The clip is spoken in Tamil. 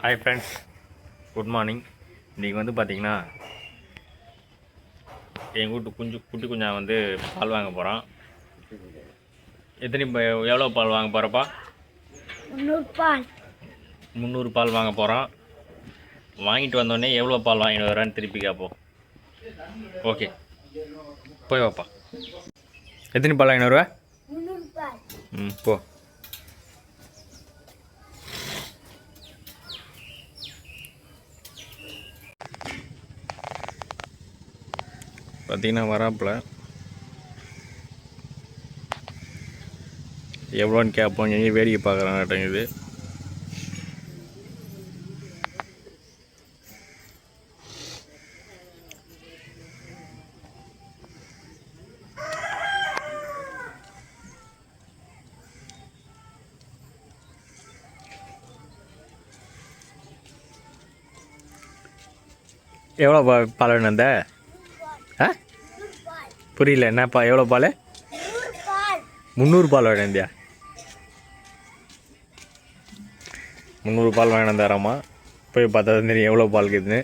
Hi friends, good morning. இன்றைக்கி வந்து பார்த்திங்கன்னா எங்கள் வீட்டு குட்டி குஞ்சா வந்து பால் வாங்க போகிறோம். எவ்வளோ பால் வாங்க போகிறப்பா? 300 பால் வாங்க போகிறோம். வாங்கிட்டு வந்தோடனே எவ்வளோ பால் வாங்கிட்டு வரேன்னு திருப்பி கேட்போம். ஓகே, போய் வாப்பா. எத்தனை பால் வாங்கிட்டு வருவா? போ. பார்த்தீங்கன்னா வராப்பில் எவ்வளோன்னு கேட்போம். எங்கே வேடிக்கை பார்க்குறாங்கட்டங்குது. எவ்வளோ பால் வேணும் அந்த? புரியல, என்னப்பா எவ்வளோ பால்? 300 பால் வேணுந்தியா? 300 பால் வாங்கிட்டு வந்தாராம்மா. போய் பார்த்தா தெரியும் எவ்வளோ பால் இருக்குதுன்னு.